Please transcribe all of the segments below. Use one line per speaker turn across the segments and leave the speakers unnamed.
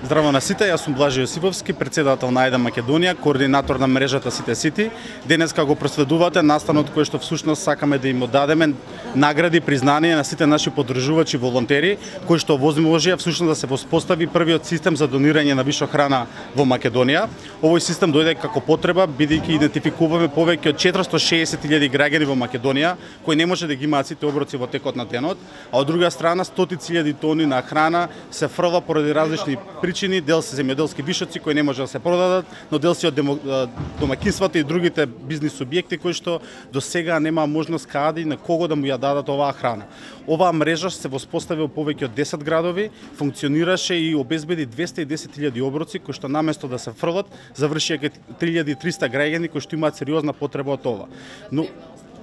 Здраво на сите, јас сум Блажи Јосиповски, претседател на Ајде Македонија, координатор на мрежата Сите Сити. Денеска го проследувате настанот кој што всушност сакаме да им одадеме награди, признание на сите наши поддржувачи волонтери, кои што возможија всушност да се воспостави првиот систем за донирање на вишо храна во Македонија. Овој систем дојде како потреба, бидејќи идентификуваме повеќе од 460.000 граѓани во Македонија кои не може да ги имаат сите оброци во текот на денот, а од друга страна стотици илјади тони на храна се фрла поради различни причини, дел се земјоделски вишоци кои не може да се продадат, но дел се од домаќинствата и другите бизнис субјекти кои што до сега нема можност каде и на кого да му ја дадат оваа храна. Оваа мрежа се воспостави во повеќе од 10 градови, функционираше и обезбеди 210.000 оброци кои што наместо да се фрлат, завршија кај 3300 граѓани кои што имаат сериозна потреба од ова. Но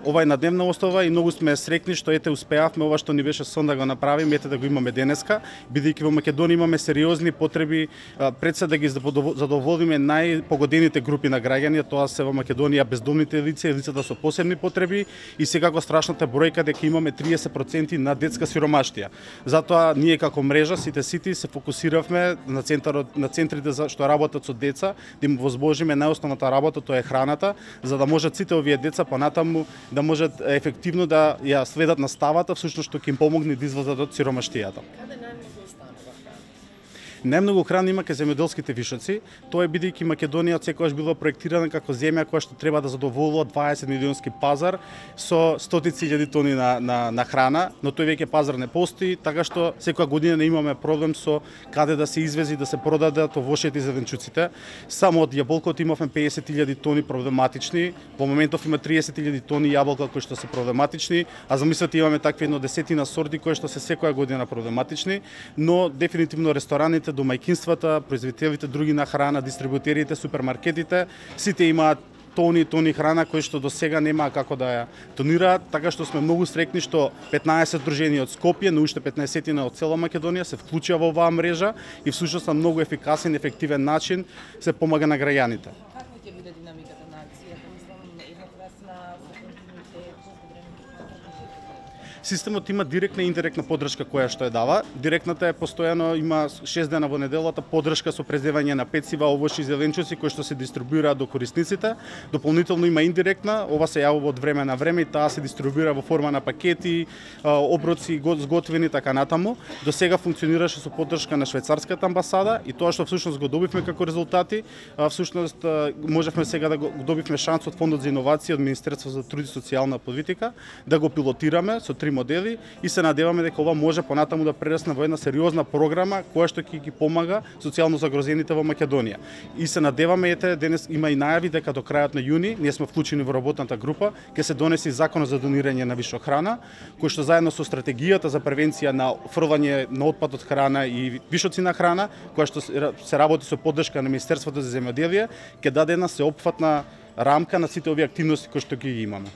ова е на дневна основа и многу сме среќни што ете успеавме ова што ни беше сон да го направиме, ете да го имаме денеска, бидејќи во Македонија имаме сериозни потреби пред се да ги задоволиме најпогодените групи на граѓани, тоа се во Македонија бездомните лица и лицата со посебни потреби и секако страшната бројка дека имаме 30% на детска сиромаштија. Затоа ние како мрежа Сите Сити се фокусиравме на центрите за што работат со деца, да им возможиме најосновната работа, тоа е храната, за да можат сите овие деца понатаму да можат ефективно да ја сведат наставата, всушност што ќе им помогне да излезат од сиромаштијата.
Каде најмногу останува храна?
Најмногу храна има кај земјоделските вишоци, тоа е бидејќи Македонија од секогаш била проектирана како земја која што треба да задоволува 20 милионски пазар со стотици илјади тони на храна, но тој веќе пазар не постои, така што секоја година не имаме проблем со каде да се извези да се продадат овошјите и зеленчуците. Само од јаболкото имавме 50.000 тони проблематични, во моментов има 30.000 тони јаболка кои што се проблематични, а замислете имаме такви едно десетина сорти кои што се секоја година проблематични, но дефинитивно рестораните, домаќинствата, производителите други на храна, дистрибутерите, супермаркетите, сите имаат тони храна кои што до сега немаа како да ја донираат, така што сме многу среќни што 15 здруженија од Скопје, но уште 15 од цела Македонија се вклучија во оваа мрежа и всушност на многу ефикасен и ефективен начин се помага на граѓаните.
Како ќе биде динамиката на акцијата? Мислам, еднокласна, со континуитет, со
Системот има директна и индиректна поддршка која што ја дава. Директната е постојано, има 6 дена во неделата поддршка со презевање на пецива, овошји и зеленчуци кои што се дистрибуираат до корисниците. Дополнително има индиректна, ова се јавува од време на време и таа се дистрибуира во форма на пакети, оброци сготвени така натаму. До сега функционираше со поддршка на швајцарската амбасада и тоа што всушност го добивме како резултати, всушност можевме сега да го добивме шанс од Фондот за иновации од Министерство за труд и социјална политика да го пилотираме со 3 модели и се надеваме дека ова може понатаму да прерасне во една сериозна програма која што ќе ги помага социјално загрозените во Македонија. И се надеваме, ете, денес има и најави дека до крајот на јуни ние сме вклучени во работната група, ќе се донесе закон за донирање на вишо храна, кој што заедно со стратегијата за превенција на фрлање на отпад од храна и вишоци на храна, која што се работи со поддршка на Министерството за земјоделие, ќе даде една сеопфатна рамка на сите овие активности кои што ги имаме.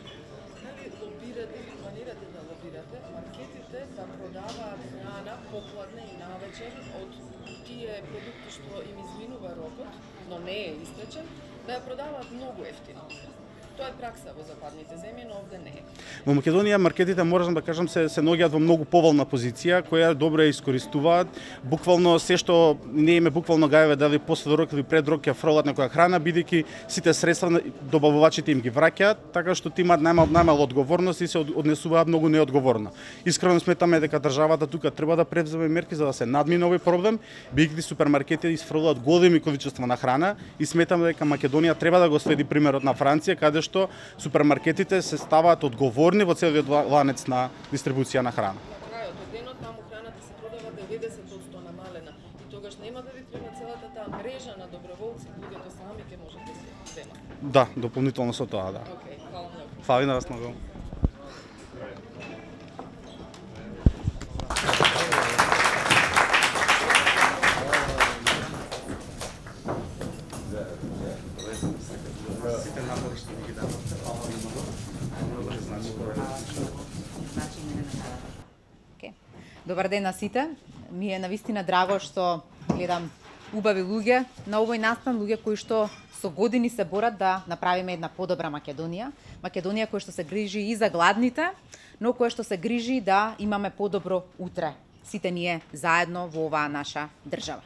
Попладне и навечер од тие продукти што им изминува рокот, но не е истречен, да ја продаваат многу ефтино. Тоа е пракса во западните земји, но овде не е.
Во Македонија маркетите, можам да кажам, се наоѓаат во многу поволна позиција, која добро ја искористуваат. Буквално се што не име буквално гајаве дали после рок или пред рок ќе фрлат некоја храна, бидејќи сите средства добавувачите им ги враќаат, така што ти имаат најмала одговорност и се однесуваат многу неодговорно. Искрено сметаме дека државата тука треба да превземе мерки за да се надмине овој проблем, бидејќи супермаркетите изфрлаат големи количества на храна и сметаме дека Македонија треба да го следи примерот на Франција, каде што супермаркетите се ставаат одговорни во целиот ланец на дистрибуција на храна.
На крајот од денот таму храната се продава 90% намалена и тогаш нема да ви треба целата таа мрежа на доброволци, луѓето сами ќе можат да се земат.
Да, дополнително со тоа, да.
Океј, фала многу.
Фали на вас многу.
Добар ден на сите. Ми е навистина драго што гледам убави луѓе на овој настан, луѓе кои што со години се борат да направиме една подобра Македонија. Македонија која што се грижи и за гладните, но која што се грижи да имаме подобро утре. Сите ние заедно во оваа наша држава.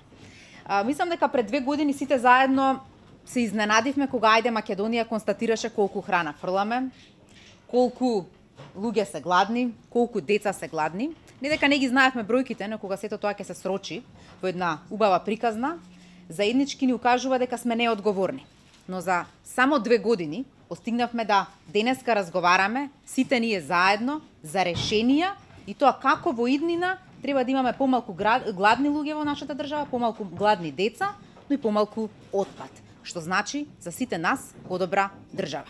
Мислам дека пред 2 години сите заедно се изненадивме кога Ајде Македонија констатираше колку храна фрламе, колку луѓе се гладни, колку деца се гладни. Не дека не ги знаевме бројките, но кога сето тоа ќе се срочи во една убава приказна, заеднички ни укажува дека сме неодговорни. Но за само 2 години постигнавме да денеска разговараме сите ние заедно за решенија и тоа како во иднина треба да имаме помалку гладни луѓе во нашата држава, помалку гладни деца, но и помалку отпад, што значи за сите нас подобра држава.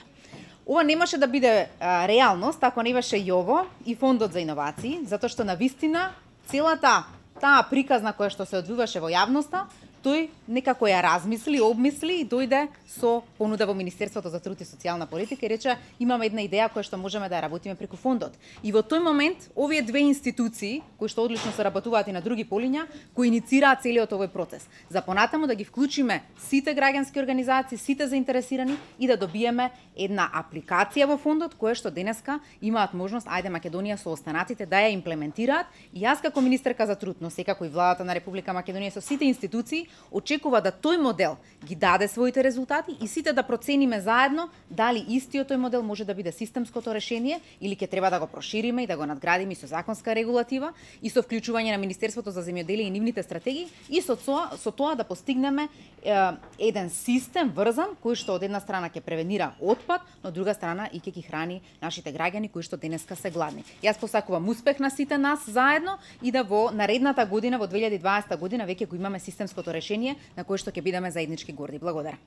Ова немаше да биде реалност ако не беше и ово и фондот за иновации, затоа што навистина целата таа приказна која што се одвиваше во јавноста, тој некако ја размисли, обмисли и дојде со понуда во Министерството за труд и социјална политика и рече имаме една идеја која што можеме да ја работиме преку фондот. И во тој момент овие две институции кои што одлично се работуваат и на други полиња, кои иницираат целиот овој процес, за понатаму да ги вклучиме сите граѓански организации, сите заинтересирани и да добиеме една апликација во фондот која што денеска имаат можност Ајде Македонија со останатите да ја имплементираат. И јас како министерка за труд, но секако и владата на Република Македонија со сите институции очекува да тој модел ги даде своите резултати и сите да процениме заедно дали истиот тој модел може да биде системското решение или ќе треба да го прошириме и да го надградиме со законска регулатива и со вклучување на Министерството за земјоделие и нивните стратегии и со тоа да постигнеме еден систем врзан кој што од една страна ќе превенира отпад, но од друга страна и ќе ги храни нашите граѓани кои што денеска се гладни. Јас посакувам успех на сите нас заедно и да во наредната година, во 2020 година, веќе го имаме системското решение на кое што ќе бидеме заеднички горди. Благодарам.